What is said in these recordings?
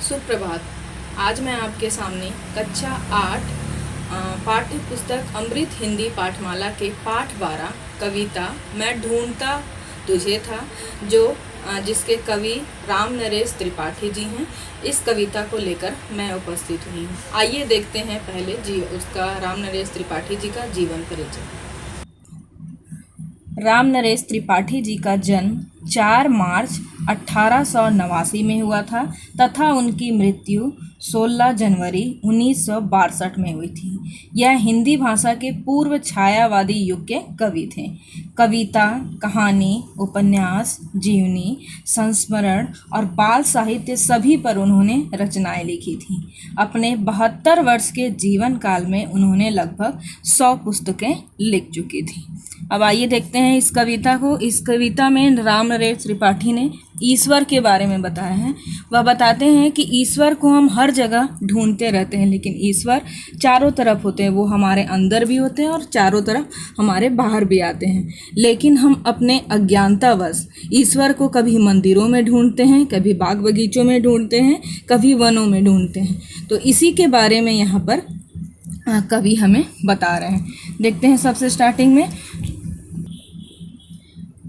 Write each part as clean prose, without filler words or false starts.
सुप्रभात। आज मैं आपके सामने कक्षा 8 पाठ्य पुस्तक अमृत हिंदी पाठमाला के पाठ 12 कविता मैं ढूंढता तुझे था जिसके कवि राम नरेश त्रिपाठी जी हैं। इस कविता को लेकर मैं उपस्थित हुई हूँ। आइए देखते हैं पहले उसका राम नरेश त्रिपाठी जी का जीवन परिचय। राम नरेश त्रिपाठी जी का जन्म 4 मार्च 1889 में हुआ था तथा उनकी मृत्यु 16 जनवरी 1962 में हुई थी। यह हिंदी भाषा के पूर्व छायावादी युग के कवि थे। कविता, कहानी, उपन्यास, जीवनी, संस्मरण और बाल साहित्य सभी पर उन्होंने रचनाएं लिखी थीं। अपने 72 वर्ष के जीवन काल में उन्होंने लगभग 100 पुस्तकें लिख चुकी थीं। अब आइए देखते हैं इस कविता को। इस कविता में राम नरेश त्रिपाठी ने ईश्वर के बारे में बताया है। वह बताते हैं कि ईश्वर को हम हर जगह ढूंढते रहते हैं, लेकिन ईश्वर चारों तरफ होते हैं। वो हमारे अंदर भी होते हैं और चारों तरफ हमारे बाहर भी आते हैं, लेकिन हम अपने अज्ञानतावश ईश्वर को कभी मंदिरों में ढूंढते हैं, कभी बाग बगीचों में ढूंढते हैं, कभी वनों में ढूंढते हैं। तो इसी के बारे में यहाँ पर कवि हमें बता रहे हैं। देखते हैं सबसे स्टार्टिंग में।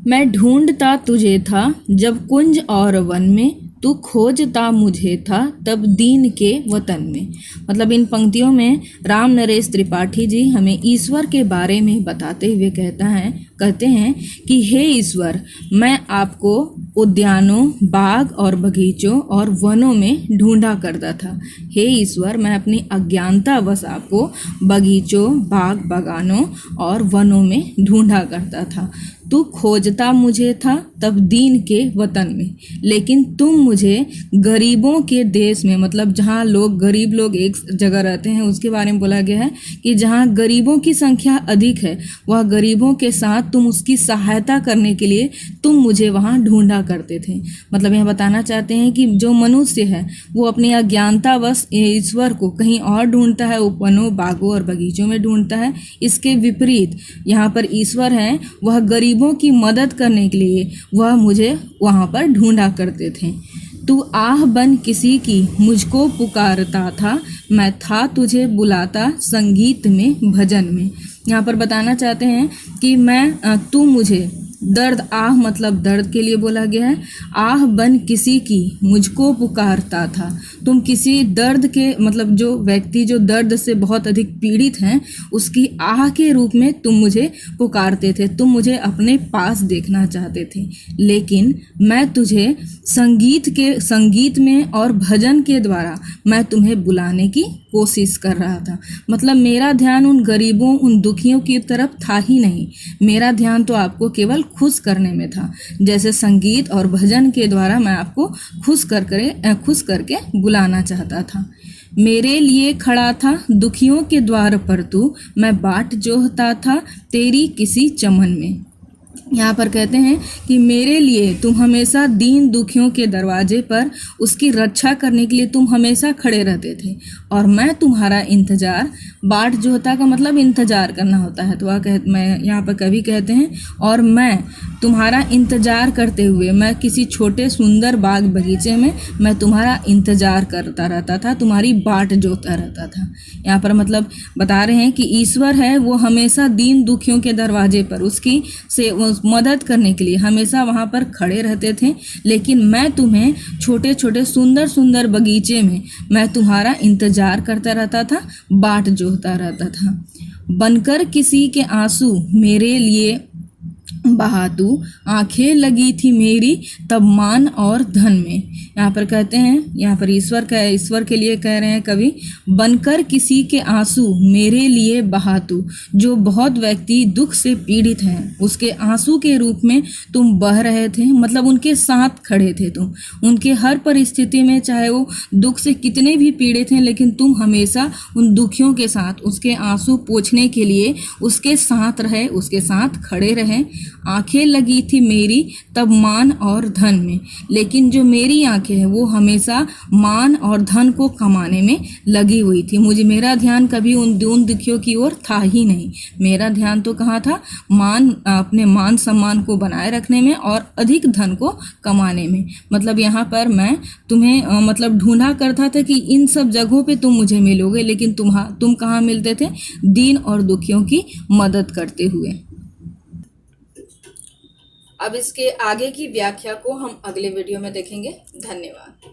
मैं ढूंढता तुझे था जब कुंज और वन में, तू खोजता मुझे था तब दीन के वतन में। मतलब इन पंक्तियों में राम नरेश त्रिपाठी जी हमें ईश्वर के बारे में बताते हुए कहते हैं कि हे ईश्वर, मैं आपको उद्यानों, बाग और बगीचों और वनों में ढूंढा करता था। हे ईश्वर, मैं अपनी अज्ञानतावश आपको बगीचों, बाग, बागानों और वनों में ढूंढा करता था। तू खोजता मुझे था तब दीन के वतन में, लेकिन तुम मुझे गरीबों के देश में, मतलब जहाँ गरीब लोग एक जगह रहते हैं, उसके बारे में बोला गया है कि जहाँ गरीबों की संख्या अधिक है, वह गरीबों के साथ तुम उसकी सहायता करने के लिए तुम मुझे वहाँ ढूंढा करते थे। मतलब यह बताना चाहते हैं कि जो मनुष्य है वो अपनी अज्ञानतावश ईश्वर को कहीं और ढूंढता है, वनों, बागों और बगीचों में ढूंढता है। इसके विपरीत यहाँ पर ईश्वर है, वह गरीबों की मदद करने के लिए वह मुझे वहाँ पर ढूंढा करते थे। तू आह बन किसी की मुझको पुकारता था, मैं था तुझे बुलाता संगीत में, भजन में। यहाँ पर बताना चाहते हैं कि तू मुझे, दर्द, आह मतलब दर्द के लिए बोला गया है। आह बन किसी की मुझको पुकारता था। तुम किसी दर्द के, मतलब जो व्यक्ति जो दर्द से बहुत अधिक पीड़ित हैं, उसकी आह के रूप में तुम मुझे पुकारते थे। तुम मुझे अपने पास देखना चाहते थे, लेकिन मैं तुझे संगीत में और भजन के द्वारा मैं तुम्हें बुलाने की कोशिश कर रहा था। मतलब मेरा ध्यान उन गरीबों, उन दुखियों की तरफ था ही नहीं। मेरा ध्यान तो आपको केवल खुश करने में था। जैसे संगीत और भजन के द्वारा मैं आपको खुश करके बुलाना चाहता था। मेरे लिए खड़ा था दुखियों के द्वार पर तू, मैं बाट जोहता था तेरी किसी चमन में। यहाँ पर कहते हैं कि मेरे लिए तुम हमेशा दीन दुखियों के दरवाजे पर उसकी रक्षा करने के लिए तुम हमेशा खड़े रहते थे, और मैं तुम्हारा इंतजार, बाट जोहता का मतलब इंतजार करना होता है। तो मैं यहाँ पर कवि कहते हैं, और मैं तुम्हारा इंतजार करते हुए, मैं किसी छोटे सुंदर बाग बगीचे में मैं तुम्हारा इंतजार करता रहता था, तुम्हारी बाट जोहता रहता था। यहाँ पर मतलब बता रहे हैं कि ईश्वर है, वो हमेशा दीन दुखियों के दरवाजे पर उसकी से मदद करने के लिए हमेशा वहाँ पर खड़े रहते थे, लेकिन मैं तुम्हें छोटे छोटे सुंदर सुंदर बगीचे में मैं तुम्हारा इंतजार करता रहता था, बाट जोहता रहता था। बनकर किसी के आंसू मेरे लिए बहातू, आंखें लगी थी मेरी तब मान और धन में। यहाँ पर कहते हैं, यहाँ पर ईश्वर के लिए कह रहे हैं कवि, बनकर किसी के आंसू मेरे लिए बहातू। जो बहुत व्यक्ति दुख से पीड़ित हैं, उसके आंसू के रूप में तुम बह रहे थे। मतलब उनके साथ खड़े थे तुम, उनके हर परिस्थिति में, चाहे वो दुख से कितने भी पीड़ित हैं, लेकिन तुम हमेशा उन दुखियों के साथ उसके आंसू पोंछने के लिए उसके साथ रहे, उसके साथ खड़े रहे। आंखें लगी थी मेरी तब मान और धन में, लेकिन जो मेरी आंखें हैं वो हमेशा मान और धन को कमाने में लगी हुई थी। मेरा ध्यान कभी उन दुखियों की ओर था ही नहीं। मेरा ध्यान तो कहाँ था? अपने मान सम्मान को बनाए रखने में और अधिक धन को कमाने में। मतलब यहाँ पर मैं तुम्हें मतलब ढूंढा करता था कि इन सब जगहों पे तुम मुझे मिलोगे, लेकिन तुम कहाँ मिलते थे? दीन और दुखियों की मदद करते हुए। अब इसके आगे की व्याख्या को हम अगले वीडियो में देखेंगे। धन्यवाद।